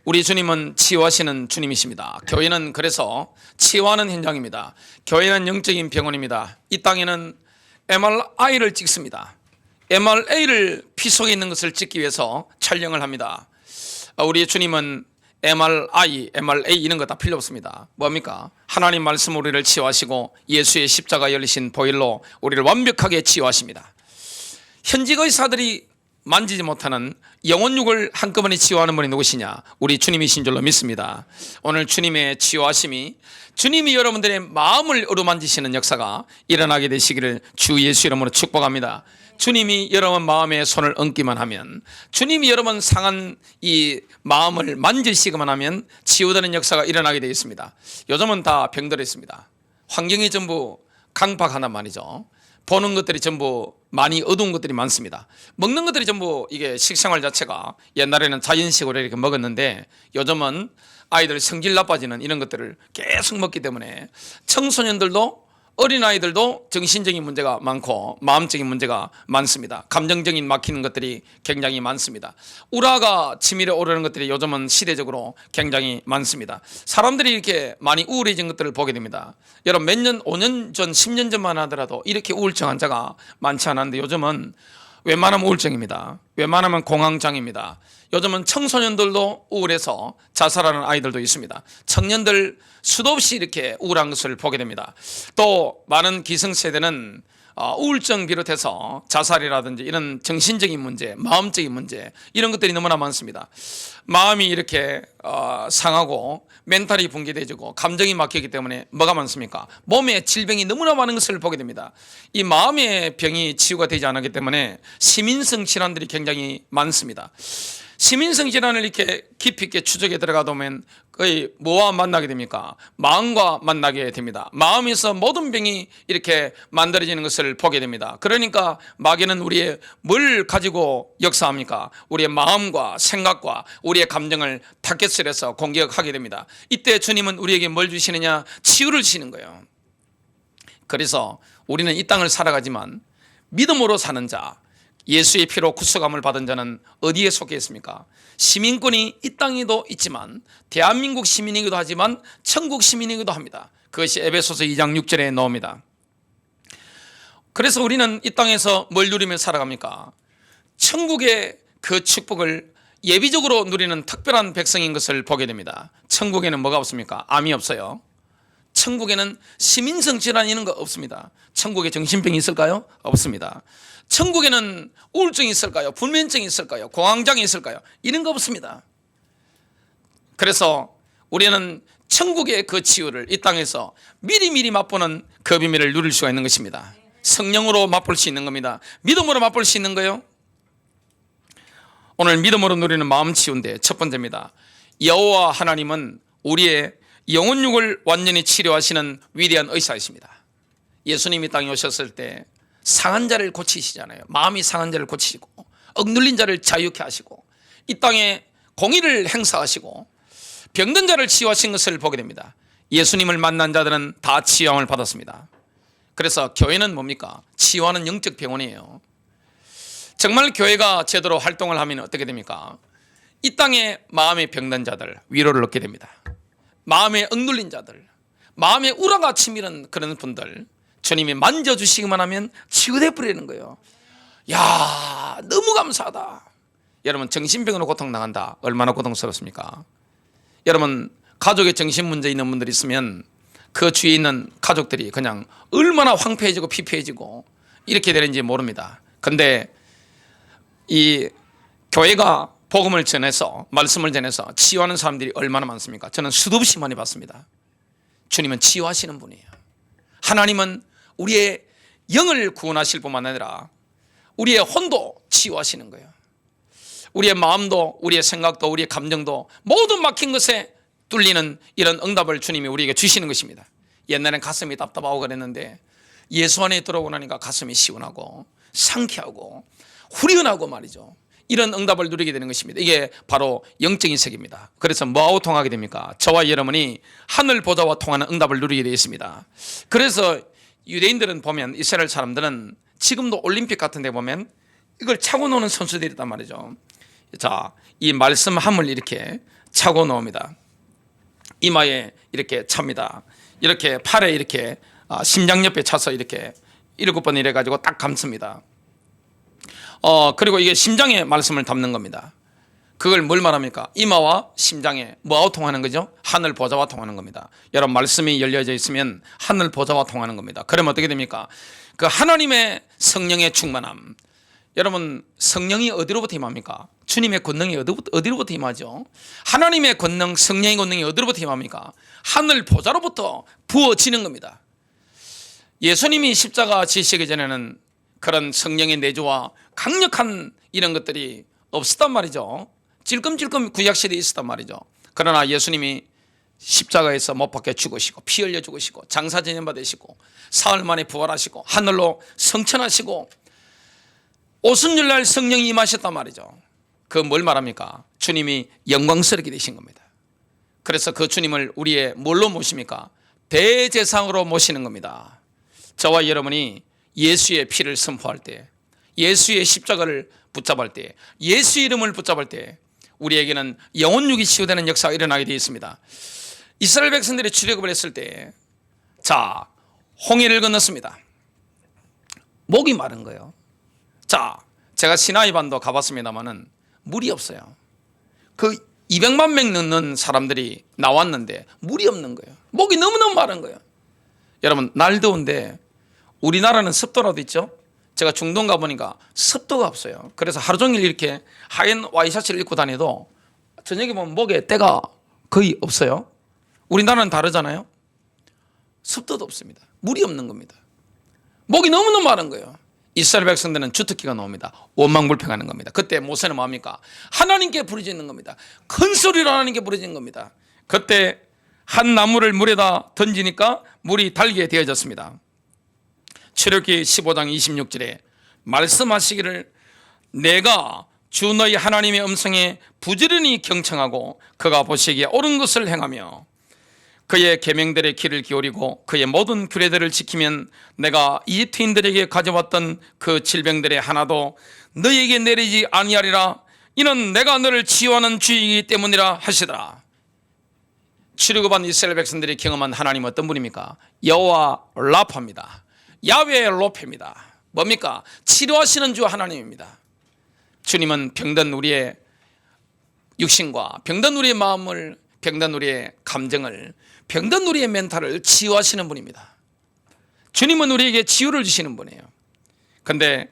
우리 주님은 치유하시는 주님이십니다. 교회는 그래서 치유하는 현장입니다. 교회는 영적인 병원입니다. 이 땅에는 MRI를 찍습니다. MRA를 피 속에 있는 것을 찍기 위해서 촬영을 합니다. 우리 주님은 MRI, MRA 이런 거 다 필요 없습니다. 뭡니까? 하나님 말씀 우리를 치유하시고 예수의 십자가 열리신 보혈로 우리를 완벽하게 치유하십니다. 현직 의사들이 만지지 못하는 영혼육을 한꺼번에 치유하는 분이 누구시냐? 우리 주님이신 줄로 믿습니다. 오늘 주님의 치유하심이 주님이 여러분들의 마음을 어루만지시는 역사가 일어나게 되시기를 주 예수 이름으로 축복합니다. 주님이 여러분 마음에 손을 얹기만 하면, 주님이 여러분 상한 이 마음을 만지시기만 하면 치유되는 역사가 일어나게 되어 있습니다. 요즘은 다 병들어 있습니다. 환경이 전부 강박하단 말이죠. 보는 것들이 전부 많이 어두운 것들이 많습니다. 먹는 것들이 전부 이게 식생활 자체가 옛날에는 자연식으로 이렇게 먹었는데 요즘은 아이들 성질 나빠지는 이런 것들을 계속 먹기 때문에 청소년들도 어린아이들도 정신적인 문제가 많고 마음적인 문제가 많습니다. 감정적인 막히는 것들이 굉장히 많습니다. 우라가 치밀어 오르는 것들이 요즘은 시대적으로 굉장히 많습니다. 사람들이 이렇게 많이 우울해진 것들을 보게 됩니다. 여러분 몇 년, 5년 전, 10년 전만 하더라도 이렇게 우울증 환자가 많지 않았는데 요즘은 웬만하면 우울증입니다. 웬만하면 공황장애입니다. 요즘은 청소년들도 우울해서 자살하는 아이들도 있습니다. 청년들 수도 없이 이렇게 우울한 것을 보게 됩니다. 또 많은 기성세대는 우울증 비롯해서 자살이라든지 이런 정신적인 문제, 마음적인 문제 이런 것들이 너무나 많습니다. 마음이 이렇게 상하고 멘탈이 붕괴되고 감정이 막히기 때문에 뭐가 많습니까? 몸에 질병이 너무나 많은 것을 보게 됩니다. 이 마음의 병이 치유가 되지 않았기 때문에 시민성 질환들이 굉장히 많습니다. 시민성 질환을 이렇게 깊이 있게 추적에 들어가다 보면 거의 뭐와 만나게 됩니까? 마음과 만나게 됩니다. 마음에서 모든 병이 이렇게 만들어지는 것을 보게 됩니다. 그러니까 마귀는 우리의 뭘 가지고 역사합니까? 우리의 마음과 생각과 우리의 감정을 타겟을 해서 공격하게 됩니다. 이때 주님은 우리에게 뭘 주시느냐? 치유를 주시는 거예요. 그래서 우리는 이 땅을 살아가지만 믿음으로 사는 자, 예수의 피로 구속함을 받은 자는 어디에 속해 있습니까? 시민권이 이 땅에도 있지만 대한민국 시민이기도 하지만 천국 시민이기도 합니다. 그것이 에베소서 2장 6절에 나옵니다. 그래서 우리는 이 땅에서 뭘 누리며 살아갑니까? 천국의 그 축복을 예비적으로 누리는 특별한 백성인 것을 보게 됩니다. 천국에는 뭐가 없습니까? 암이 없어요. 천국에는 시민성 질환 이런 거 없습니다. 천국에 정신병이 있을까요? 없습니다. 천국에는 우울증이 있을까요? 불면증이 있을까요? 공황장애 있을까요? 이런 거 없습니다. 그래서 우리는 천국의 그 치유를 이 땅에서 미리미리 맛보는 그 비밀을 누릴 수가 있는 것입니다. 성령으로 맛볼 수 있는 겁니다. 믿음으로 맛볼 수 있는 거예요. 오늘 믿음으로 누리는 마음 치유인데 첫 번째입니다. 여호와 하나님은 우리의 영혼육을 완전히 치료하시는 위대한 의사이십니다. 예수님이 땅에 오셨을 때 상한 자를 고치시잖아요. 마음이 상한 자를 고치시고 억눌린 자를 자유케 하시고 이 땅에 공의를 행사하시고 병든 자를 치유하신 것을 보게 됩니다. 예수님을 만난 자들은 다 치유함을 받았습니다. 그래서 교회는 뭡니까? 치유하는 영적 병원이에요. 정말 교회가 제대로 활동을 하면 어떻게 됩니까? 이 땅에 마음의 병든 자들 위로를 얻게 됩니다. 마음에 억눌린 자들, 마음에 우라가 치밀은 그런 분들 주님이 만져주시기만 하면 치유돼 버리는 거예요. 야, 너무 감사하다. 여러분 정신병으로 고통당한다. 얼마나 고통스럽습니까? 여러분 가족에 정신 문제 있는 분들이 있으면 그 주위에 있는 가족들이 그냥 얼마나 황폐해지고 피폐해지고 이렇게 되는지 모릅니다. 근데 이 교회가 복음을 전해서 말씀을 전해서 치유하는 사람들이 얼마나 많습니까? 저는 수도 없이 많이 봤습니다. 주님은 치유하시는 분이에요. 하나님은 우리의 영을 구원하실 뿐만 아니라 우리의 혼도 치유하시는 거예요. 우리의 마음도 우리의 생각도 우리의 감정도 모든 막힌 것에 뚫리는 이런 응답을 주님이 우리에게 주시는 것입니다. 옛날엔 가슴이 답답하고 그랬는데 예수 안에 들어오고 나니까 가슴이 시원하고 상쾌하고 후련하고 말이죠. 이런 응답을 누리게 되는 것입니다. 이게 바로 영적인 세계입니다. 그래서 뭐하고 통하게 됩니까? 저와 여러분이 하늘 보좌와 통하는 응답을 누리게 되어 있습니다. 그래서 유대인들은 보면 이스라엘 사람들은 지금도 올림픽 같은 데 보면 이걸 차고 노는 선수들이 있단 말이죠. 자, 이 말씀함을 이렇게 차고 나옵니다. 이마에 이렇게 찹니다. 이렇게 팔에 이렇게 심장 옆에 차서 이렇게 7번 이래 가지고 딱 감습니다. 그리고 이게 심장에 말씀을 담는 겁니다. 그걸 뭘 말합니까? 이마와 심장에 뭐하고 통하는 거죠? 하늘 보좌와 통하는 겁니다. 여러분, 말씀이 열려져 있으면 하늘 보좌와 통하는 겁니다. 그러면 어떻게 됩니까? 그 하나님의 성령의 충만함. 여러분, 성령이 어디로부터 임합니까? 주님의 권능이 어디로부터 임하죠? 하나님의 권능, 성령의 권능이 어디로부터 임합니까? 하늘 보좌로부터 부어지는 겁니다. 예수님이 십자가 지시기 전에는 그런 성령의 내주와 강력한 이런 것들이 없었단 말이죠. 찔끔찔끔 구약시대에 있었단 말이죠. 그러나 예수님이 십자가에서 못 박혀 죽으시고 피 흘려 죽으시고 장사전염 받으시고 사흘 만에 부활하시고 하늘로 성천하시고 오순절날 성령이 임하셨단 말이죠. 그 뭘 말합니까? 주님이 영광스럽게 되신 겁니다. 그래서 그 주님을 우리의 뭘로 모십니까? 대제사장으로 모시는 겁니다. 저와 여러분이 예수의 피를 선포할 때, 예수의 십자가를 붙잡을 때, 예수의 이름을 붙잡을 때 우리에게는 영혼육이 치유되는 역사가 일어나게 되어 있습니다. 이스라엘 백성들이 출애굽을 했을 때, 자, 홍해를 건넜습니다. 목이 마른 거예요. 자, 제가 시나이 반도 가봤습니다만은 물이 없어요. 그 200만 명 넘는 사람들이 나왔는데 물이 없는 거예요. 목이 너무너무 마른 거예요. 여러분, 날 더운데 우리나라는 습도라도 있죠. 제가 중동 가보니까 습도가 없어요. 그래서 하루 종일 이렇게 하얀 와이셔츠를 입고 다녀도 저녁에 보면 목에 때가 거의 없어요. 우리나라는 다르잖아요. 습도도 없습니다. 물이 없는 겁니다. 목이 너무너무 마른 거예요. 이스라엘 백성들은 주특기가 나옵니다. 원망불평하는 겁니다. 그때 모세는 뭐합니까? 하나님께 부르짖는 겁니다. 큰 소리로 하나님께 부르짖는 겁니다. 그때 한 나무를 물에다 던지니까 물이 달게 되어졌습니다. 출애굽기 15장 26절에 말씀하시기를 내가 주 너희 하나님의 음성에 부지런히 경청하고 그가 보시기에 옳은 것을 행하며 그의 계명들의 귀를 기울이고 그의 모든 규례들을 지키면 내가 이집트인들에게 가져왔던 그 질병들의 하나도 너희에게 내리지 아니하리라. 이는 내가 너를 치유하는 주이기 때문이라 하시더라. 출애굽한 이스라엘 백성들이 경험한 하나님은 어떤 분입니까? 여호와 라파입니다. 야훼 로페입니다. 뭡니까? 치료하시는 주 하나님입니다. 주님은 병든 우리의 육신과 병든 우리의 마음을, 병든 우리의 감정을, 병든 우리의 멘탈을 치유하시는 분입니다. 주님은 우리에게 치유를 주시는 분이에요. 그런데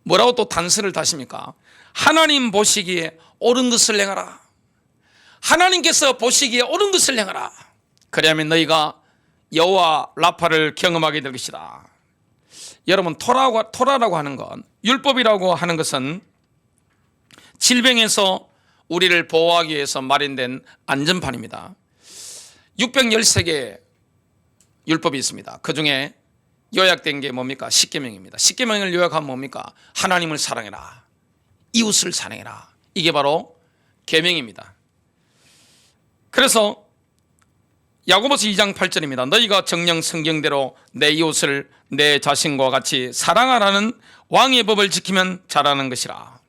뭐라고 또 단서를 다십니까? 하나님 보시기에 옳은 것을 행하라. 하나님께서 보시기에 옳은 것을 행하라. 그래야만 너희가 여호와 라파를 경험하게 될 것이다. 여러분, 토라라고 하는 건, 율법이라고 하는 것은 질병에서 우리를 보호하기 위해서 마련된 안전판입니다. 613개 율법이 있습니다. 그 중에 요약된 게 뭡니까? 십계명입니다. 십계명을 요약하면 뭡니까? 하나님을 사랑해라, 이웃을 사랑해라. 이게 바로 계명입니다. 그래서 야고보서 2장 8절입니다. 너희가 정녕 성경대로 내 이웃을 내 자신과 같이 사랑하라는 왕의 법을 지키면 잘하는 것이라.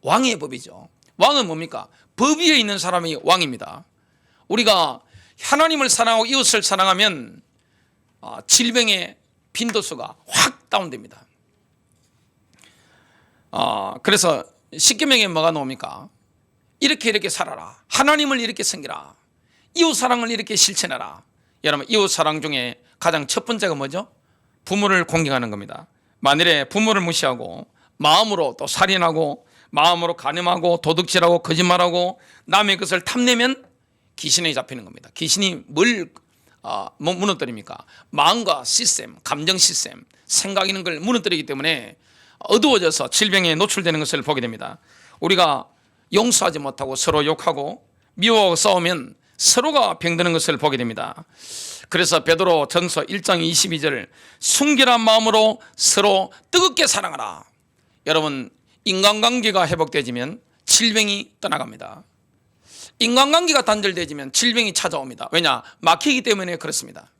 왕의 법이죠. 왕은 뭡니까? 법 위에 있는 사람이 왕입니다. 우리가 하나님을 사랑하고 이웃을 사랑하면 질병의 빈도수가 확 다운됩니다. 그래서 십계명에 뭐가 나옵니까? 이렇게 살아라. 하나님을 이렇게 섬기라. 이웃 사랑을 이렇게 실천해라. 여러분, 이웃 사랑 중에 가장 첫 번째가 뭐죠? 부모를 공경하는 겁니다. 만일에 부모를 무시하고 마음으로 또 살인하고 마음으로 간음하고 도둑질하고 거짓말하고 남의 것을 탐내면 귀신에 잡히는 겁니다. 귀신이 뭘 무너뜨립니까? 마음과 시스템, 감정 시스템, 생각 있는 걸 무너뜨리기 때문에 어두워져서 질병에 노출되는 것을 보게 됩니다. 우리가 용서하지 못하고 서로 욕하고 미워하고 싸우면 서로가 병드는 것을 보게 됩니다. 그래서 베드로 전서 1장 22절 순결한 마음으로 서로 뜨겁게 사랑하라. 여러분, 인간관계가 회복되지면 질병이 떠나갑니다. 인간관계가 단절되지면 질병이 찾아옵니다. 왜냐? 막히기 때문에 그렇습니다.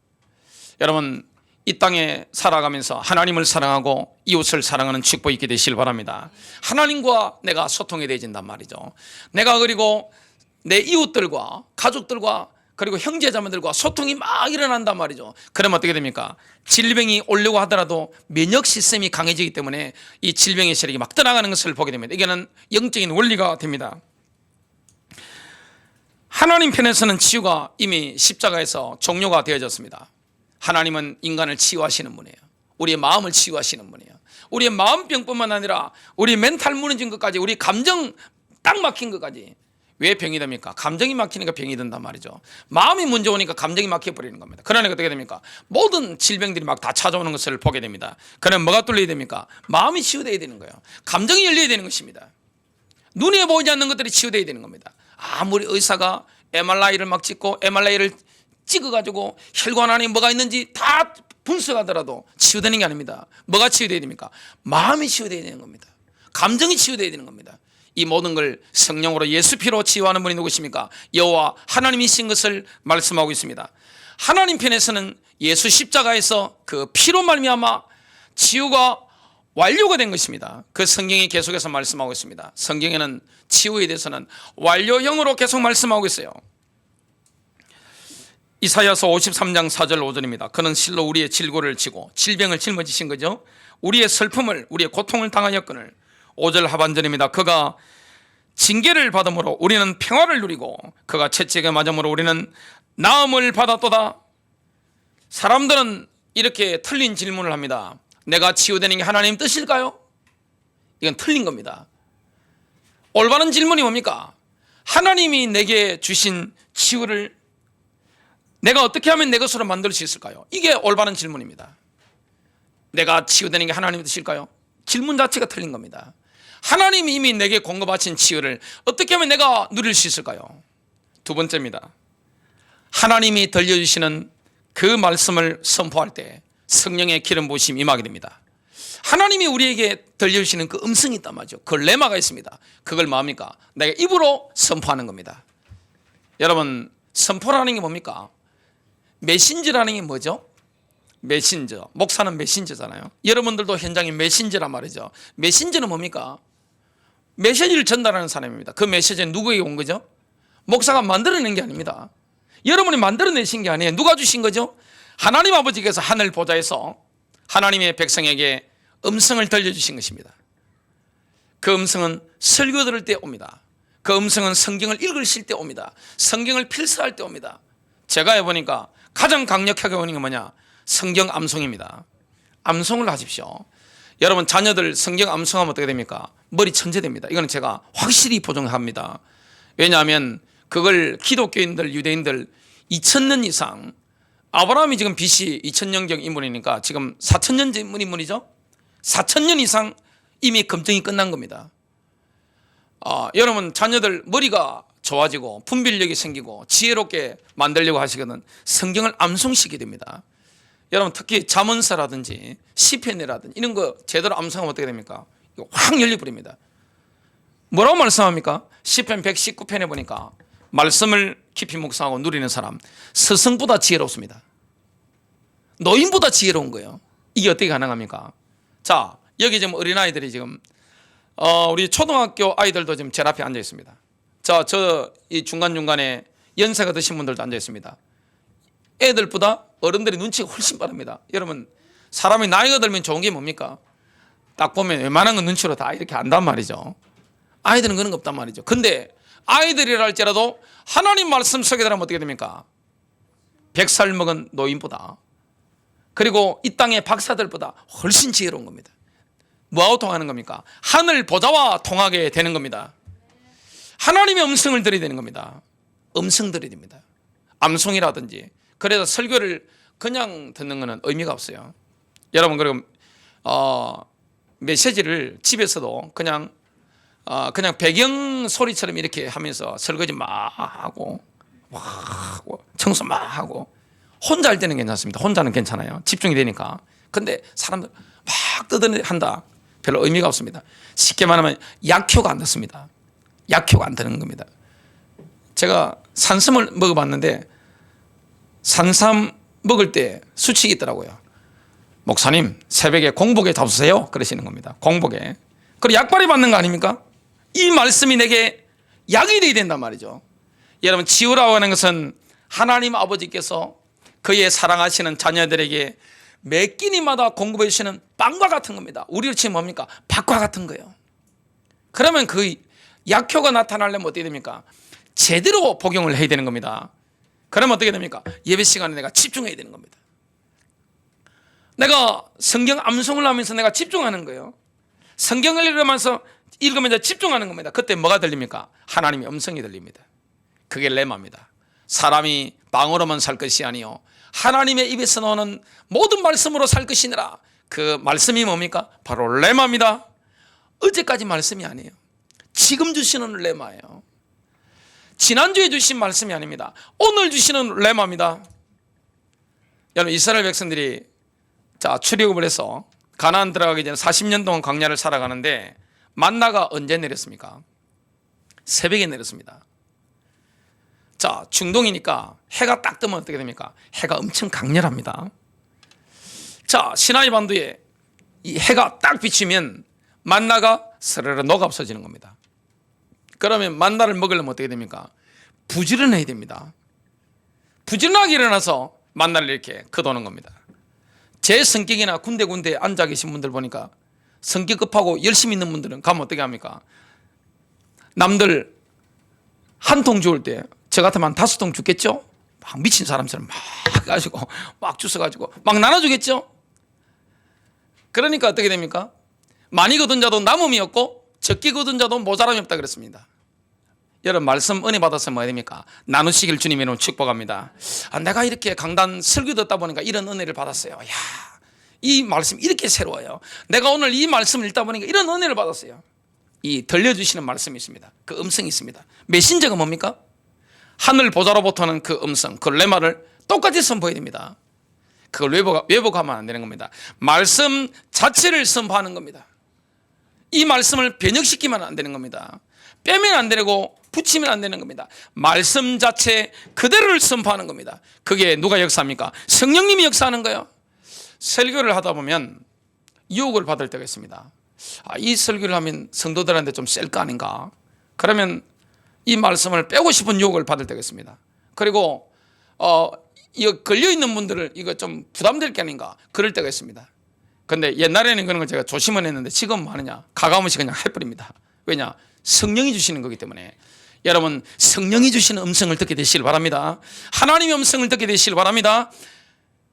여러분, 이 땅에 살아가면서 하나님을 사랑하고 이웃을 사랑하는 축복이 있게 되시길 바랍니다. 하나님과 내가 소통이 되어진단 말이죠. 내가 그리고 내 이웃들과 가족들과 그리고 형제자매들과 소통이 막 일어난단 말이죠. 그러면 어떻게 됩니까? 질병이 오려고 하더라도 면역 시스템이 강해지기 때문에 이 질병의 세력이 막 떠나가는 것을 보게 됩니다. 이게는 영적인 원리가 됩니다. 하나님 편에서는 치유가 이미 십자가에서 종료가 되어졌습니다. 하나님은 인간을 치유하시는 분이에요. 우리의 마음을 치유하시는 분이에요. 우리의 마음병뿐만 아니라 우리 멘탈 무너진 것까지, 우리 감정 딱 막힌 것까지. 왜 병이 됩니까? 감정이 막히니까 병이 된단 말이죠. 마음이 문제 오니까 감정이 막혀버리는 겁니다. 그러니까 어떻게 됩니까? 모든 질병들이 막 다 찾아오는 것을 보게 됩니다. 그러면 뭐가 뚫려야 됩니까? 마음이 치유되어야 되는 거예요. 감정이 열려야 되는 것입니다. 눈에 보이지 않는 것들이 치유되어야 되는 겁니다. 아무리 의사가 MRI를 막 찍고 MRI를 찍어가지고 혈관 안에 뭐가 있는지 다 분석하더라도 치유되는 게 아닙니다. 뭐가 치유되어야 됩니까? 마음이 치유되어야 되는 겁니다. 감정이 치유되어야 되는 겁니다. 이 모든 걸 성령으로 예수 피로 치유하는 분이 누구십니까? 여호와 하나님이신 것을 말씀하고 있습니다. 하나님 편에서는 예수 십자가에서 그 피로 말미암아 치유가 완료가 된 것입니다. 그 성경이 계속해서 말씀하고 있습니다. 성경에는 치유에 대해서는 완료형으로 계속 말씀하고 있어요. 이사야서 53장 4절 5절입니다. 그는 실로 우리의 질고를 지고 질병을 짊어지신 거죠. 우리의 슬픔을, 우리의 고통을 당하였거늘. 5절 하반절입니다. 그가 징계를 받음으로 우리는 평화를 누리고 그가 채찍에 맞음으로 우리는 나음을 받았도다. 사람들은 이렇게 틀린 질문을 합니다. 내가 치유되는 게 하나님 뜻일까요? 이건 틀린 겁니다. 올바른 질문이 뭡니까? 하나님이 내게 주신 치유를 내가 어떻게 하면 내 것으로 만들 수 있을까요? 이게 올바른 질문입니다. 내가 치유되는 게 하나님 뜻일까요? 질문 자체가 틀린 겁니다. 하나님이 이미 내게 공급하신 치유를 어떻게 하면 내가 누릴 수 있을까요? 두 번째입니다. 하나님이 들려주시는 그 말씀을 선포할 때 성령의 기름 부으심이 임하게 됩니다. 하나님이 우리에게 들려주시는 그 음성이 있단 말이죠. 그 레마가 있습니다. 그걸 뭡니까? 내가 입으로 선포하는 겁니다. 여러분, 선포라는 게 뭡니까? 메신저라는 게 뭐죠? 메신저. 목사는 메신저잖아요. 여러분들도 현장에 메신저란 말이죠. 메신저는 뭡니까? 메시지를 전달하는 사람입니다. 그 메시지는 누구에게 온 거죠? 목사가 만들어낸 게 아닙니다. 여러분이 만들어내신 게 아니에요. 누가 주신 거죠? 하나님 아버지께서 하늘 보좌에서 하나님의 백성에게 음성을 들려주신 것입니다. 그 음성은 설교 들을 때 옵니다. 그 음성은 성경을 읽으실 때 옵니다. 성경을 필사할 때 옵니다. 제가 해보니까 가장 강력하게 오는 게 뭐냐? 성경 암송입니다. 암송을 하십시오. 여러분, 자녀들 성경 암송하면 어떻게 됩니까? 머리 천재됩니다. 이거는 제가 확실히 보증합니다. 왜냐하면 그걸 기독교인들, 유대인들 2000년 이상, 아브라함이 지금 BC 2000년경 인물이니까 지금 4000년 전 인물이죠. 4000년 이상 이미 검증이 끝난 겁니다. 여러분, 자녀들 머리가 좋아지고 분별력이 생기고 지혜롭게 만들려고 하시거든 성경을 암송시키게 됩니다. 여러분, 특히 잠언서라든지 시편이라든지 이런 거 제대로 암송하면 어떻게 됩니까? 이거 확 열려버립니다. 뭐라고 말씀합니까? 시편 119편에 보니까 말씀을 깊이 묵상하고 누리는 사람 스승보다 지혜롭습니다. 노인보다 지혜로운 거예요. 이게 어떻게 가능합니까? 자, 여기 지금 어린아이들이 지금 우리 초등학교 아이들도 지금 제 앞에 앉아 있습니다. 자, 저 이 중간중간에 연세가 드신 분들도 앉아 있습니다. 애들보다 어른들이 눈치가 훨씬 빠릅니다. 여러분, 사람이 나이가 들면 좋은 게 뭡니까? 딱 보면 웬만한 건 눈치로 다 이렇게 안단 말이죠. 아이들은 그런 거 없단 말이죠. 근데 아이들이라 할지라도 하나님 말씀 속에 들어가면 어떻게 됩니까? 100살 먹은 노인보다, 그리고 이 땅의 박사들보다 훨씬 지혜로운 겁니다. 뭐하고 통하는 겁니까? 하늘 보좌와 통하게 되는 겁니다. 하나님의 음성을 들어야 되는 겁니다. 음성 들어야 됩니다. 암송이라든지. 그래서 설교를 그냥 듣는 것은 의미가 없어요. 여러분, 그럼 메시지를 집에서도 그냥 배경 소리처럼 이렇게 하면서 설거지 막 하고 청소 막 하고 혼자 할 때는 괜찮습니다. 혼자는 괜찮아요. 집중이 되니까. 근데 사람들 막 떠들한다. 별로 의미가 없습니다. 쉽게 말하면 약효가 안 됐습니다. 약효가 안 되는 겁니다. 제가 산삼을 먹어봤는데 산삼 먹을 때 수칙이 있더라고요. 목사님 새벽에 공복에 잡수세요 그러시는 겁니다. 공복에. 그리고 약발이 받는 거 아닙니까? 이 말씀이 내게 약이 되어야 된단 말이죠. 여러분, 치유라고 하는 것은 하나님 아버지께서 그의 사랑하시는 자녀들에게 매 끼니마다 공급해 주시는 빵과 같은 겁니다. 우리로 치면 뭡니까? 밥과 같은 거예요. 그러면 그 약효가 나타나려면 어떻게 됩니까? 제대로 복용을 해야 되는 겁니다. 그러면 어떻게 됩니까? 예배 시간에 내가 집중해야 되는 겁니다. 내가 성경 암송을 하면서 내가 집중하는 거예요. 성경을 읽으면서 집중하는 겁니다. 그때 뭐가 들립니까? 하나님의 음성이 들립니다. 그게 레마입니다. 사람이 빵으로만 살 것이 아니요 하나님의 입에서 나오는 모든 말씀으로 살 것이니라. 그 말씀이 뭡니까? 바로 레마입니다. 어제까지 말씀이 아니에요. 지금 주시는 레마예요. 지난주에 주신 말씀이 아닙니다. 오늘 주시는 레마입니다. 여러분, 이스라엘 백성들이 출애굽을 해서 가나안 들어가기 전에 40년 동안 광야를 살아가는데 만나가 언제 내렸습니까? 새벽에 내렸습니다. 중동이니까 해가 딱 뜨면 어떻게 됩니까? 해가 엄청 강렬합니다. 시나이 반도에 이 해가 딱 비치면 만나가 스르르 녹아 없어지는 겁니다. 그러면 만나를 먹으려면 어떻게 됩니까? 부지런해야 됩니다. 부지런하게 일어나서 만나를 이렇게 거두는 겁니다. 제 성격이나 군데군데 앉아 계신 분들 보니까 성격 급하고 열심히 있는 분들은 가면 어떻게 합니까? 남들 한 통 주울 때 저 같으면 5통 주겠죠? 막 미친 사람처럼 막 가지고 막 주워가지고 막 나눠주겠죠? 그러니까 어떻게 됩니까? 많이 거둔 자도 남음이 없고 적게 거둔 자도 모자람이 없다 그랬습니다. 여러분, 말씀 은혜 받아서 뭐 해야 됩니까? 나누시길 주님의 이름으로 축복합니다. 내가 이렇게 강단 설교 듣다 보니까 이런 은혜를 받았어요. 이 말씀 이렇게 새로워요. 내가 오늘 이 말씀을 읽다 보니까 이런 은혜를 받았어요. 이 들려주시는 말씀이 있습니다. 그 음성이 있습니다. 메신저가 뭡니까? 하늘 보좌로부터는 그 음성, 그 레마를 똑같이 선포해야 됩니다. 그걸 왜곡하면 안 되는 겁니다. 말씀 자체를 선포하는 겁니다. 이 말씀을 변형시키면 안 되는 겁니다. 빼면 안 되고 붙이면 안 되는 겁니다. 말씀 자체 그대로를 선포하는 겁니다. 그게 누가 역사합니까? 성령님이 역사하는 거예요. 설교를 하다 보면 유혹을 받을 때가 있습니다. 이 설교를 하면 성도들한테 좀 셀 거 아닌가? 그러면 이 말씀을 빼고 싶은 유혹을 받을 때가 있습니다. 그리고 이거 걸려있는 분들을 이거 좀 부담될 게 아닌가? 그럴 때가 있습니다. 근데 옛날에는 그런 걸 제가 조심은 했는데 지금 뭐 하느냐? 가감없이 그냥 해버립니다. 왜냐? 성령이 주시는 거기 때문에. 여러분, 성령이 주시는 음성을 듣게 되시길 바랍니다. 하나님의 음성을 듣게 되시길 바랍니다.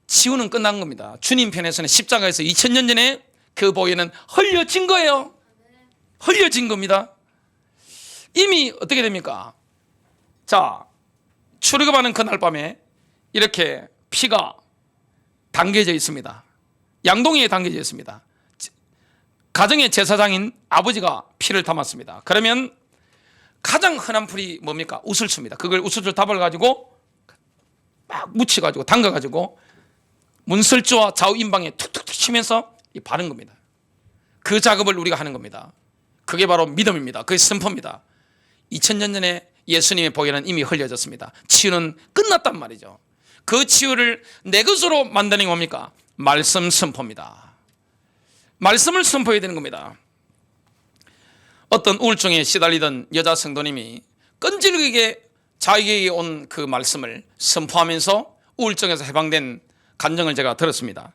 치유는 끝난 겁니다. 주님 편에서는 십자가에서 2000년 전에 그 보혈은 흘려진 거예요. 흘려진 겁니다. 이미 어떻게 됩니까? 출애굽하는 그날 밤에 이렇게 피가 담겨져 있습니다. 양동이에 담겨져 있습니다. 가정의 제사장인 아버지가 피를 담았습니다. 그러면 가장 흔한 풀이 뭡니까? 우슬초입니다. 그걸 우슬초 답을 가지고 막 묻혀가지고 담가가지고 문설주와 좌우 임방에 툭툭툭 치면서 바른 겁니다. 그 작업을 우리가 하는 겁니다. 그게 바로 믿음입니다. 그게 선포입니다. 2000년 전에 예수님의 보혈은 이미 흘려졌습니다. 치유는 끝났단 말이죠. 그 치유를 내 것으로 만드는 게 뭡니까? 말씀 선포입니다. 말씀을 선포해야 되는 겁니다. 어떤 우울증에 시달리던 여자 성도님이 끈질기게 자기에게 온 그 말씀을 선포하면서 우울증에서 해방된 간증을 제가 들었습니다.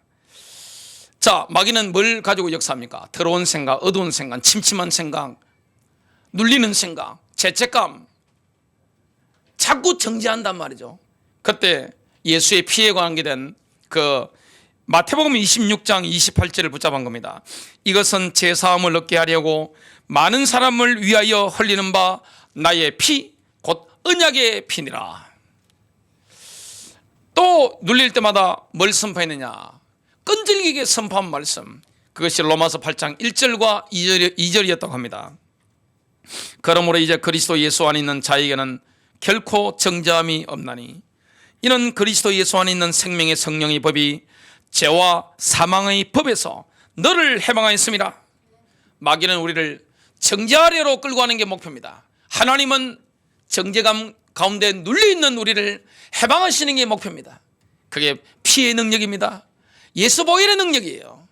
마귀는 뭘 가지고 역사합니까? 더러운 생각, 어두운 생각, 침침한 생각, 눌리는 생각, 죄책감, 자꾸 정죄한단 말이죠. 그때 예수의 피에 관계된 그 마태복음 26장 28절을 붙잡은 겁니다. 이것은 제 사함을 얻게 하려고 많은 사람을 위하여 흘리는 바 나의 피, 곧 언약의 피니라. 또 눌릴 때마다 뭘 선포했느냐? 끈질기게 선포한 말씀, 그것이 로마서 8장 1절과 2절이었다고 합니다. 그러므로 이제 그리스도 예수 안에 있는 자에게는 결코 정죄함이 없나니 이는 그리스도 예수 안에 있는 생명의 성령의 법이 죄와 사망의 법에서 너를 해방하였습니다. 마귀는 우리를 정죄하려로 끌고 가는 게 목표입니다. 하나님은 정죄감 가운데 눌려있는 우리를 해방하시는 게 목표입니다. 그게 피의 능력입니다. 예수 보혈의 능력이에요.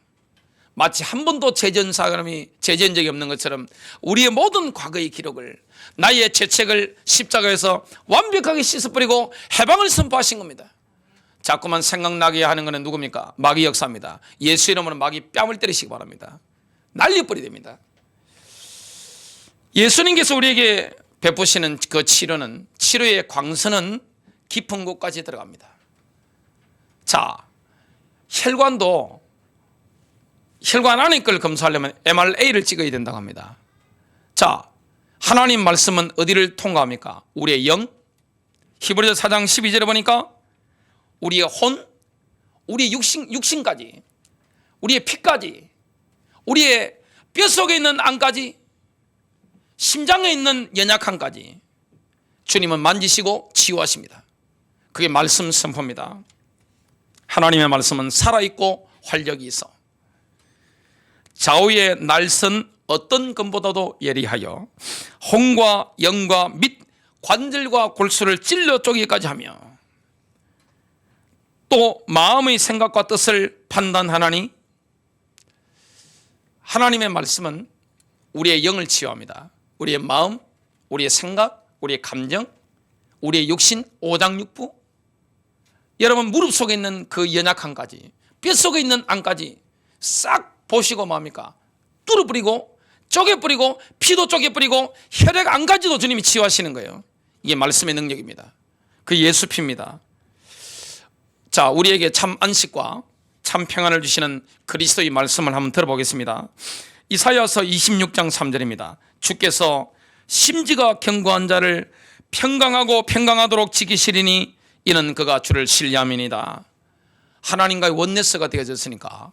마치 한 번도 재전 사람이 재전 적이 없는 것처럼 우리의 모든 과거의 기록을, 나의 죄책을 십자가에서 완벽하게 씻어버리고 해방을 선포하신 겁니다. 자꾸만 생각나게 하는 것은 누굽니까? 마귀 역사입니다. 예수 이름으로 마귀 뺨을 때리시기 바랍니다. 날려버리게 됩니다. 예수님께서 우리에게 베푸시는 그 치료의 광선은 깊은 곳까지 들어갑니다. 자, 혈관 안에 걸 검사하려면 MRA를 찍어야 된다고 합니다. 자, 하나님 말씀은 어디를 통과합니까? 우리의 영, 히브리서 4장 12절에 보니까 우리의 혼, 우리의 육신까지, 우리의 피까지, 우리의 뼛속에 있는 안까지, 심장에 있는 연약함까지 주님은 만지시고 치유하십니다. 그게 말씀 선포입니다. 하나님의 말씀은 살아있고 활력이 있어 좌우의 날선 어떤 검보다도 예리하여 혼과 영과 및 관절과 골수를 찔러 쪼개기까지 하며 또 마음의 생각과 뜻을 판단하나니, 하나님의 말씀은 우리의 영을 치유합니다. 우리의 마음, 우리의 생각, 우리의 감정, 우리의 육신, 오장육부, 여러분 무릎 속에 있는 그 연약함까지, 뼛속에 있는 안까지 싹 보시고 뭡니까? 뚫어버리고 쪼개버리고 피도 쪼개버리고 혈액 안까지도 주님이 치유하시는 거예요. 이게 말씀의 능력입니다. 그 예수 피입니다. 자, 우리에게 참 안식과 참 평안을 주시는 그리스도의 말씀을 한번 들어보겠습니다. 이사야서 26장 3절입니다. 주께서 심지가 견고한 자를 평강하도록 지키시리니 이는 그가 주를 신뢰함이니이다. 하나님과의 원네스가 되어졌으니까,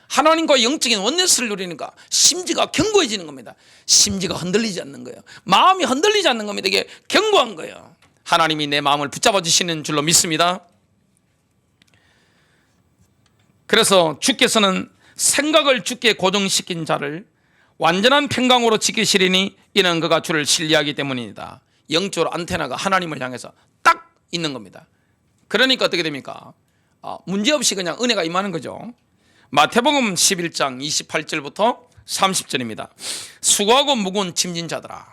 하나님과 영적인 원네스를 누리니까 심지가 견고해지는 겁니다. 심지가 흔들리지 않는 거예요. 마음이 흔들리지 않는 겁니다. 이게 견고한 거예요. 하나님이 내 마음을 붙잡아 주시는 줄로 믿습니다. 그래서 주께서는 생각을 주께 고정시킨 자를 완전한 평강으로 지키시리니 이는 그가 주를 신뢰하기 때문입니다. 영적으로 안테나가 하나님을 향해서 딱 있는 겁니다. 그러니까 어떻게 됩니까? 문제없이 그냥 은혜가 임하는 거죠. 마태복음 11장 28절부터 30절입니다. 수고하고 무거운 짐진 자들아,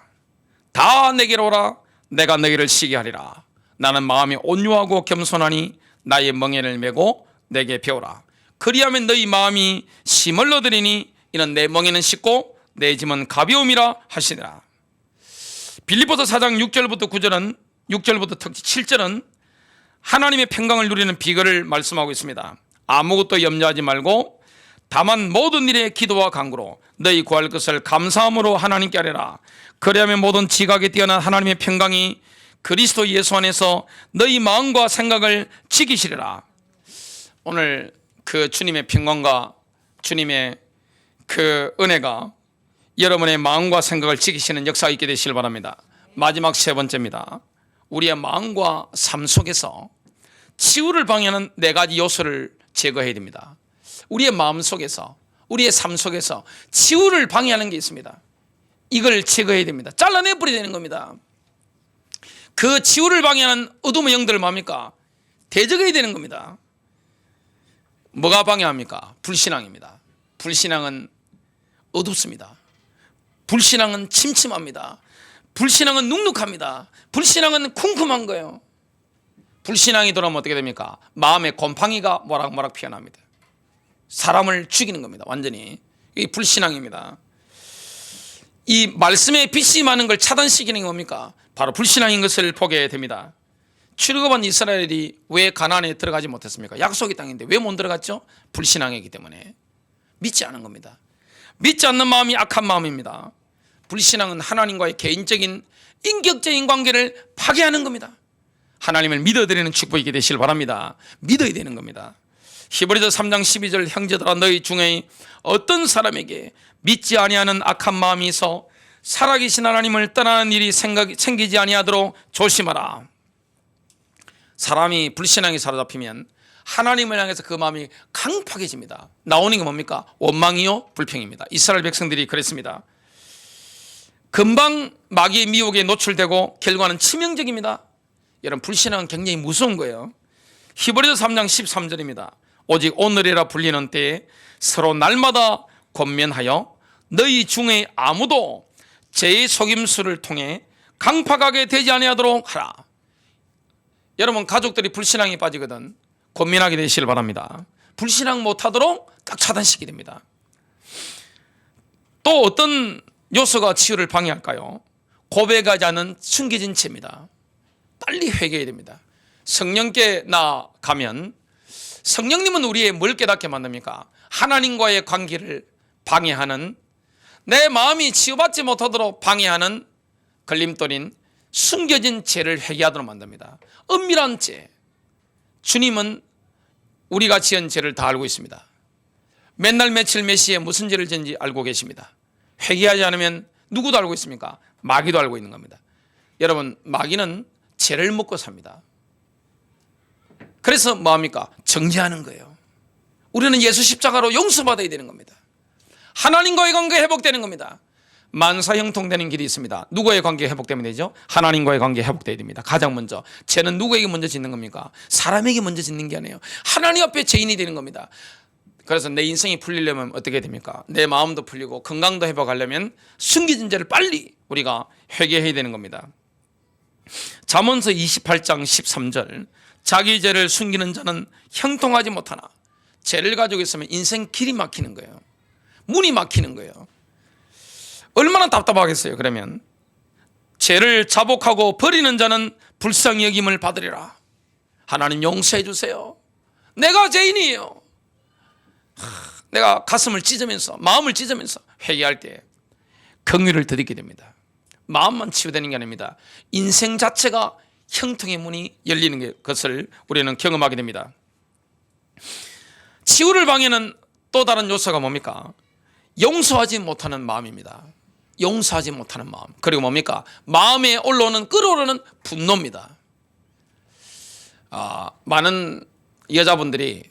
다 내게로 오라. 내가 너희를 쉬게 하리라. 나는 마음이 온유하고 겸손하니 나의 멍에를 메고 내게 배우라. 그리하면 너희 마음이 힘을 얻으리니 이는 내 멍에는 쉽고 내 짐은 가벼움이라 하시니라. 빌립보서 4장 6절부터 특히 7절은 하나님의 평강을 누리는 비결을 말씀하고 있습니다. 아무것도 염려하지 말고 다만 모든 일에 기도와 간구로 너희 구할 것을 감사함으로 하나님께 아뢰라. 그리하면 모든 지각에 뛰어난 하나님의 평강이 그리스도 예수 안에서 너희 마음과 생각을 지키시리라. 오늘 그 주님의 평강과 주님의 그 은혜가 여러분의 마음과 생각을 지키시는 역사가 있게 되시길 바랍니다. 마지막 세 번째입니다. 우리의 마음과 삶 속에서 치유를 방해하는 네 가지 요소를 제거해야 됩니다. 우리의 마음 속에서, 우리의 삶 속에서 치유를 방해하는 게 있습니다. 이걸 제거해야 됩니다. 잘라내버려야 되는 겁니다. 그 치유를 방해하는 어둠의 영들을 뭡니까? 대적해야 되는 겁니다. 뭐가 방해합니까? 불신앙입니다. 불신앙은 어둡습니다. 불신앙은 침침합니다. 불신앙은 눅눅합니다. 불신앙은 쿰쿰한 거예요. 불신앙이 돌아오면 어떻게 됩니까? 마음에 곰팡이가 모락모락 피어납니다. 사람을 죽이는 겁니다. 완전히. 이게 불신앙입니다. 이 말씀의 빛이 많은 걸 차단시키는 게 뭡니까? 바로 불신앙인 것을 보게 됩니다. 출애굽한 이스라엘이 왜 가나안에 들어가지 못했습니까? 약속의 땅인데 왜 못 들어갔죠? 불신앙이기 때문에. 믿지 않은 겁니다. 믿지 않는 마음이 악한 마음입니다. 불신앙은 하나님과의 개인적인 인격적인 관계를 파괴하는 겁니다. 하나님을 믿어드리는 축복이 되시길 바랍니다. 믿어야 되는 겁니다. 히브리서 3장 12절 형제들아 너희 중에 어떤 사람에게 믿지 아니하는 악한 마음이 있어 살아계신 하나님을 떠나는 일이 생기지 아니하도록 조심하라. 사람이 불신앙에 사로잡히면 하나님을 향해서 그 마음이 강팍해집니다. 나오는 게 뭡니까? 원망이요 불평입니다. 이스라엘 백성들이 그랬습니다. 금방 마귀의 미혹에 노출되고 결과는 치명적입니다. 여러분 불신앙은 굉장히 무서운 거예요. 히브리서 3장 13절입니다. 오직 오늘이라 불리는 때에 서로 날마다 권면하여 너희 중에 아무도 제 속임수를 통해 강팍하게 되지 아니하도록 하라. 여러분, 가족들이 불신앙에 빠지거든 권면하게 되시길 바랍니다. 불신앙 못하도록 딱 차단시키게 됩니다. 또 어떤 요소가 치유를 방해할까요? 고백하지 않은 숨겨진 죄입니다. 빨리 회개해야 됩니다. 성령께 나가면 성령님은 우리의 뭘 깨닫게 만듭니까? 하나님과의 관계를 방해하는, 내 마음이 치유받지 못하도록 방해하는 걸림돌인 숨겨진 죄를 회개하도록 만듭니다. 은밀한 죄. 주님은 우리가 지은 죄를 다 알고 있습니다. 맨날 며칠 몇 시에 무슨 죄를 지은지 알고 계십니다. 회개하지 않으면 누구도 알고 있습니까? 마귀도 알고 있는 겁니다. 여러분, 마귀는 죄를 먹고 삽니다. 그래서 뭐합니까? 정죄하는 거예요. 우리는 예수 십자가로 용서받아야 되는 겁니다. 하나님과의 관계 회복되는 겁니다. 만사형통되는 길이 있습니다. 누구의 관계 회복되면 되죠? 하나님과의 관계 회복돼야 됩니다. 가장 먼저. 죄는 누구에게 먼저 짓는 겁니까? 사람에게 먼저 짓는 게 아니에요. 하나님 앞에 죄인이 되는 겁니다. 그래서 내 인생이 풀리려면 어떻게 됩니까? 내 마음도 풀리고 건강도 회복하려면 숨겨진 죄를 빨리 우리가 회개해야 되는 겁니다. 잠언서 28장 13절, 자기 죄를 숨기는 자는 형통하지 못하나. 죄를 가지고 있으면 인생 길이 막히는 거예요. 문이 막히는 거예요. 얼마나 답답하겠어요. 그러면 죄를 자복하고 버리는 자는 불쌍히 여김을 받으리라. 하나님 용서해 주세요. 내가 죄인이에요. 내가 가슴을 찢으면서, 마음을 찢으면서 회개할 때 긍휼을 드리게 됩니다. 마음만 치유되는 게 아닙니다. 인생 자체가 형통의 문이 열리는 것을 우리는 경험하게 됩니다. 치유를 방해하는 또 다른 요소가 뭡니까? 용서하지 못하는 마음입니다. 용서하지 못하는 마음. 그리고 뭡니까? 마음에 올라오는, 끌어오르는 분노입니다. 많은 여자분들이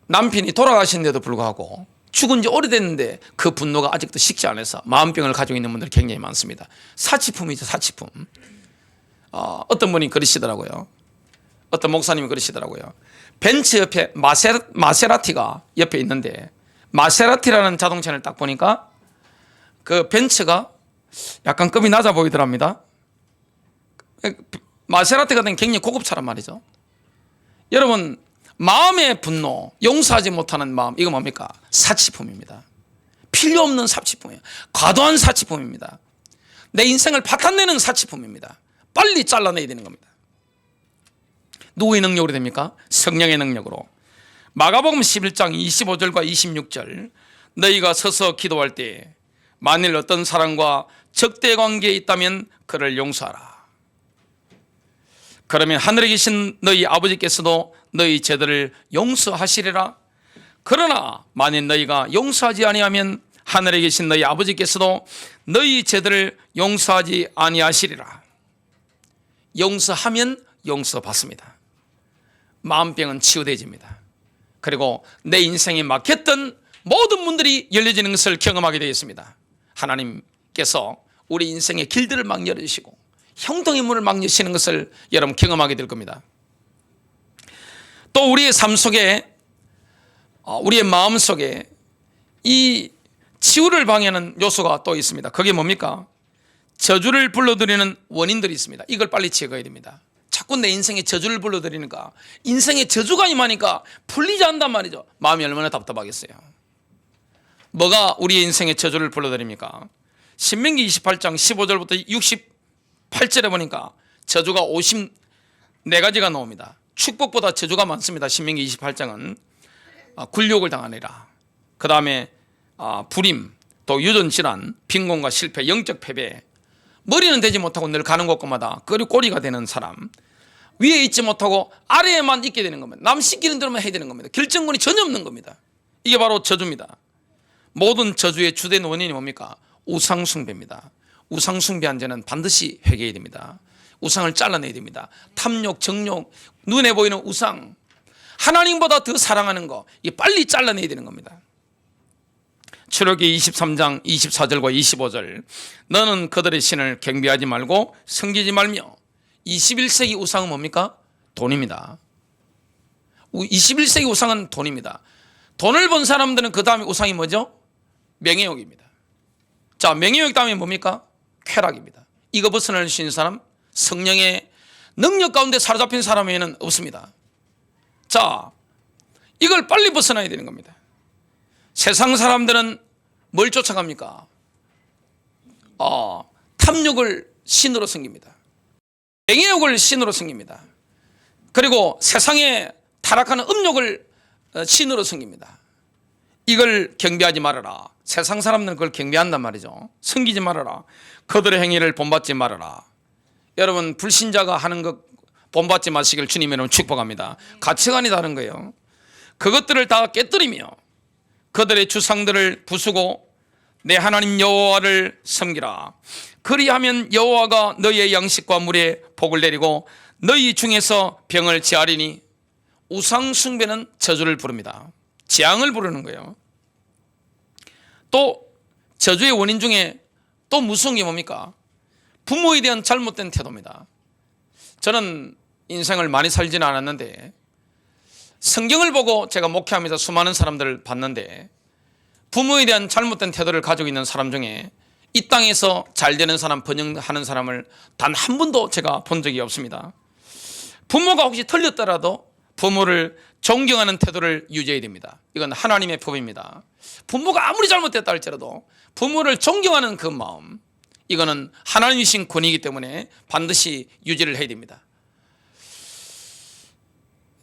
남편이 돌아가신데도 불구하고 죽은 지 오래됐는데 그 분노가 아직도 식지 않아서 마음병을 가지고 있는 분들이 굉장히 많습니다. 사치품이죠, 사치품. 어떤 분이 그러시더라고요. 어떤 목사님이 그러시더라고요. 벤츠 옆에 마세라티가 옆에 있는데, 마세라티라는 자동차를 딱 보니까 그 벤츠가 약간 급이 낮아 보이더랍니다. 마세라티 같은 굉장히 고급차란 말이죠. 여러분, 마음의 분노, 용서하지 못하는 마음, 이거 뭡니까? 사치품입니다. 필요 없는 사치품이에요. 과도한 사치품입니다. 내 인생을 파탄내는 사치품입니다. 빨리 잘라내야 되는 겁니다. 누구의 능력으로 됩니까? 성령의 능력으로. 마가복음 11장 25절과 26절, 너희가 서서 기도할 때 만일 어떤 사람과 적대 관계에 있다면 그를 용서하라. 그러면 하늘에 계신 너희 아버지께서도 너희 죄들을 용서하시리라. 그러나 만일 너희가 용서하지 아니하면 하늘에 계신 너희 아버지께서도 너희 죄들을 용서하지 아니하시리라. 용서하면 용서받습니다. 마음병은 치유되집니다. 그리고 내 인생에 막혔던 모든 문들이 열려지는 것을 경험하게 되었습니다. 하나님께서 우리 인생의 길들을 막 열어주시고 형통의 문을 막 여시는 것을 여러분 경험하게 될 겁니다. 또 우리의 삶 속에, 우리의 마음 속에 이 치유를 방해하는 요소가 또 있습니다. 그게 뭡니까? 저주를 불러들이는 원인들이 있습니다. 이걸 빨리 제거해야 됩니다. 자꾸 내 인생에 저주를 불러들이니까, 인생에 저주가 임하니까 풀리지 않단 말이죠. 마음이 얼마나 답답하겠어요. 뭐가 우리의 인생에 저주를 불러들입니까? 신명기 28장 15절부터 68절에 보니까 저주가 54가지가 나옵니다. 축복보다 저주가 많습니다. 신명기 28장은 굴욕을 당하니라. 그 다음에 불임, 또 유전질환, 빈곤과 실패, 영적 패배, 머리는 되지 못하고 늘 가는 곳마다 꼬리가 되는 사람, 위에 있지 못하고 아래에만 있게 되는 겁니다. 남 시키는 대로만 해야 되는 겁니다. 결정권이 전혀 없는 겁니다. 이게 바로 저주입니다. 모든 저주의 주된 원인이 뭡니까? 우상숭배입니다. 우상숭배한 자는 반드시 회개해야 됩니다. 우상을 잘라내야 됩니다. 탐욕, 정욕, 눈에 보이는 우상, 하나님보다 더 사랑하는 거, 이게 빨리 잘라내야 되는 겁니다. 출애굽기 23장 24절과 25절, 너는 그들의 신을 경배하지 말고 섬기지 말며. 21세기 우상은 뭡니까? 돈입니다. 21세기 우상은 돈입니다. 돈을 번 사람들은 그 다음에 우상이 뭐죠? 명예욕입니다. 자, 명예욕 다음에 뭡니까? 쾌락입니다. 이거 벗어날 수 있는 사람, 성령의 능력 가운데 사로잡힌 사람에는 없습니다. 자, 이걸 빨리 벗어나야 되는 겁니다. 세상 사람들은 뭘 쫓아갑니까? 탐욕을 신으로 섬깁니다. 명예욕을 신으로 섬깁니다. 그리고 세상에 타락하는 음욕을 신으로 섬깁니다. 이걸 경배하지 말아라. 세상 사람들은 그걸 경배한단 말이죠. 섬기지 말아라. 그들의 행위를 본받지 말아라. 여러분, 불신자가 하는 것 본받지 마시길 주님의 이름으로 축복합니다. 가치관이 다른 거예요. 그것들을 다 깨뜨리며 그들의 주상들을 부수고 내 하나님 여호와를 섬기라. 그리하면 여호와가 너희의 양식과 물에 복을 내리고 너희 중에서 병을 제하리니. 우상 숭배는 저주를 부릅니다. 재앙을 부르는 거예요. 또 저주의 원인 중에 또 무서운 게 뭡니까? 부모에 대한 잘못된 태도입니다. 저는 인생을 많이 살지는 않았는데 성경을 보고 제가 목회하면서 수많은 사람들을 봤는데 부모에 대한 잘못된 태도를 가지고 있는 사람 중에 이 땅에서 잘 되는 사람, 번영하는 사람을 단 한 번도 제가 본 적이 없습니다. 부모가 혹시 틀렸더라도 부모를 존경하는 태도를 유지해야 됩니다. 이건 하나님의 법입니다. 부모가 아무리 잘못됐다 할지라도 부모를 존경하는 그 마음, 이거는 하나님이신 권위이기 때문에 반드시 유지를 해야 됩니다.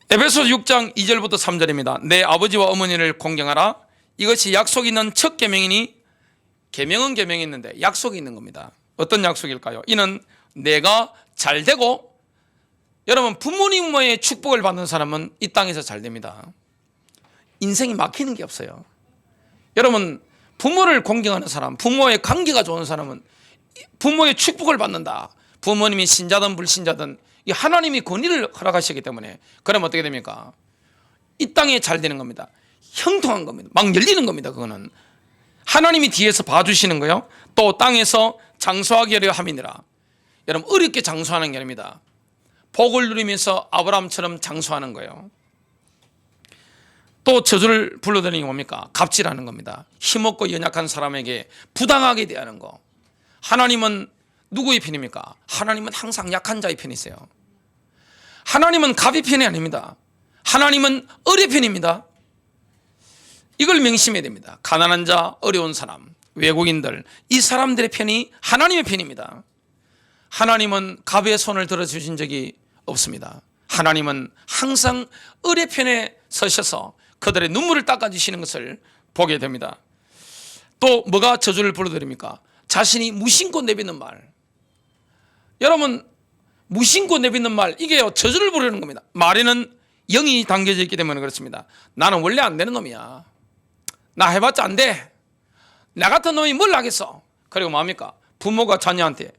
에베소 6장 2절부터 3절입니다. 내 아버지와 어머니를 공경하라. 이것이 약속이 있는 첫 계명이니. 계명은 계명이 있는데 약속이 있는 겁니다. 어떤 약속일까요? 이는 내가 잘 되고, 여러분 부모님의 축복을 받는 사람은 이 땅에서 잘 됩니다. 인생이 막히는 게 없어요. 여러분 부모를 공경하는 사람, 부모의 관계가 좋은 사람은 부모의 축복을 받는다. 부모님이 신자든 불신자든 이 하나님이 권위를 허락하시기 때문에, 그러면 어떻게 됩니까? 이 땅에 잘 되는 겁니다. 형통한 겁니다. 막 열리는 겁니다. 그거는 하나님이 뒤에서 봐주시는 거요. 또 땅에서 장수하게 하려 함이니라. 여러분 어렵게 장수하는 게 아닙니다. 복을 누리면서 아브라함처럼 장수하는 거예요. 또 저주를 불러들이는 게 뭡니까? 갑질하는 겁니다. 힘없고 연약한 사람에게 부당하게 대하는 거. 하나님은 누구의 편입니까? 하나님은 항상 약한 자의 편이세요. 하나님은 갑의 편이 아닙니다. 하나님은 을의 편입니다. 이걸 명심해야 됩니다. 가난한 자, 어려운 사람, 외국인들, 이 사람들의 편이 하나님의 편입니다. 하나님은 갑의 손을 들어주신 적이 없습니다. 하나님은 항상 을의 편에 서셔서 그들의 눈물을 닦아주시는 것을 보게 됩니다. 또 뭐가 저주를 불러드립니까? 자신이 무심코 내뱉는 말. 여러분 무심코 내뱉는 말, 이게 저주를 부르는 겁니다. 말에는 영이 담겨져 있기 때문에 그렇습니다. 나는 원래 안 되는 놈이야. 나 해봤자 안 돼. 나 같은 놈이 뭘 하겠어. 그리고 뭡니까? 부모가 자녀한테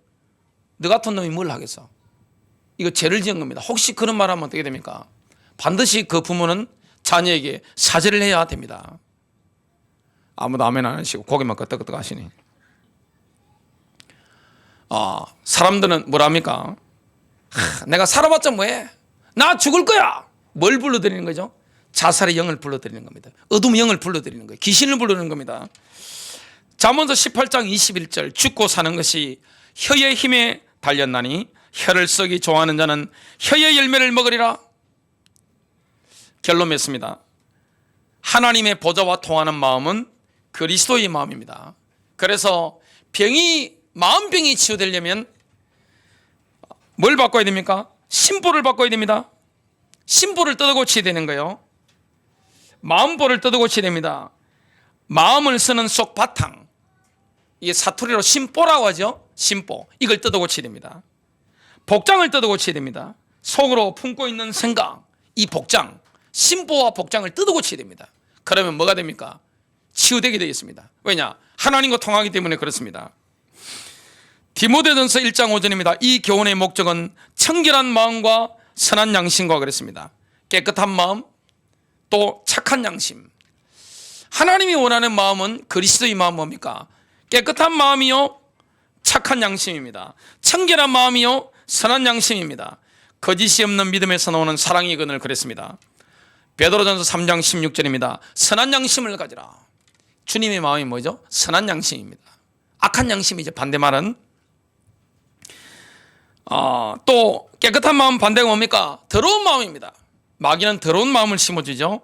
너 같은 놈이 뭘 하겠어. 이거 죄를 지은 겁니다. 혹시 그런 말 하면 어떻게 됩니까? 반드시 그 부모는 자녀에게 사죄를 해야 됩니다. 아무도 아멘 안 하시고 고개만 끄덕끄덕 하시니. 사람들은 뭐랍니까? 내가 살아봤자 뭐해? 나 죽을 거야. 뭘 불러들이는 거죠? 자살의 영을 불러들이는 겁니다. 어둠의 영을 불러들이는 거예요. 귀신을 부르는 겁니다. 잠언서 18장 21절 죽고 사는 것이 혀의 힘에 달렸나니 혀를 썩이 좋아하는 자는 혀의 열매를 먹으리라. 결론 맺습니다. 하나님의 보좌와 통하는 마음은 그리스도의 마음입니다. 그래서 마음병이 치유되려면 뭘 바꿔야 됩니까? 심보를 바꿔야 됩니다. 심보를 뜯어고쳐야 되는 거예요. 마음보를 뜯어고쳐야 됩니다. 마음을 쓰는 속 바탕, 이게 사투리로 심보라고 하죠. 심보, 이걸 뜯어고쳐야 됩니다. 복장을 뜯어고쳐야 됩니다. 속으로 품고 있는 생각, 이 복장, 심보와 복장을 뜯어고쳐야 됩니다. 그러면 뭐가 됩니까? 치유되게 되겠습니다. 왜냐? 하나님과 통하기 때문에 그렇습니다. 디모데전서 1장 5절입니다. 이 교훈의 목적은 청결한 마음과 선한 양심과 그랬습니다. 깨끗한 마음, 또 착한 양심. 하나님이 원하는 마음은 그리스도의 마음 뭡니까? 깨끗한 마음이요, 착한 양심입니다. 청결한 마음이요, 선한 양심입니다. 거짓이 없는 믿음에서 나오는 사랑의 근을 그랬습니다. 베드로전서 3장 16절입니다. 선한 양심을 가지라. 주님의 마음이 뭐죠? 선한 양심입니다. 악한 양심이죠. 반대말은. 또 깨끗한 마음 반대가 뭡니까? 더러운 마음입니다. 마귀는 더러운 마음을 심어주죠.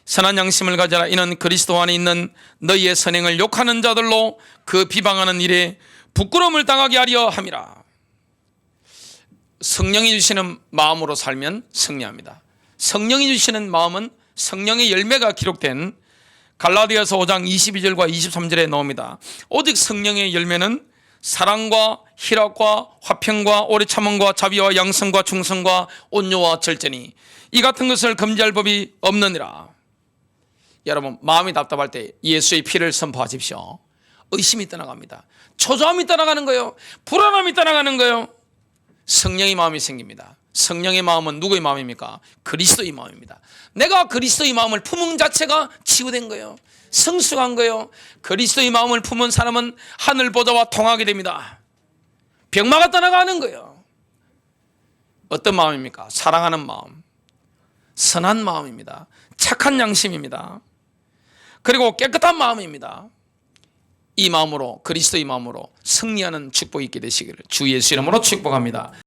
선한 양심을 가져라. 이는 그리스도 안에 있는 너희의 선행을 욕하는 자들로 그 비방하는 일에 부끄러움을 당하게 하려 함이라. 성령이 주시는 마음으로 살면 승리합니다. 성령이 주시는 마음은 성령의 열매가 기록된 갈라디아서 5장 22절과 23절에 나옵니다. 오직 성령의 열매는 사랑과 희락과 화평과 오래 참음과 자비와 양성과 충성과 온유와 절제니 이 같은 것을 금지할 법이 없느니라. 여러분, 마음이 답답할 때 예수의 피를 선포하십시오. 의심이 떠나갑니다. 초조함이 떠나가는 거예요. 불안함이 떠나가는 거예요. 성령의 마음이 생깁니다. 성령의 마음은 누구의 마음입니까? 그리스도의 마음입니다. 내가 그리스도의 마음을 품은 자체가 치유된 거예요. 성숙한 거예요. 그리스도의 마음을 품은 사람은 하늘 보좌와 통하게 됩니다. 병마가 떠나가는 거예요. 어떤 마음입니까? 사랑하는 마음, 선한 마음입니다. 착한 양심입니다. 그리고 깨끗한 마음입니다. 이 마음으로, 그리스도의 마음으로 승리하는 축복이 있게 되시기를 주 예수 이름으로 축복합니다.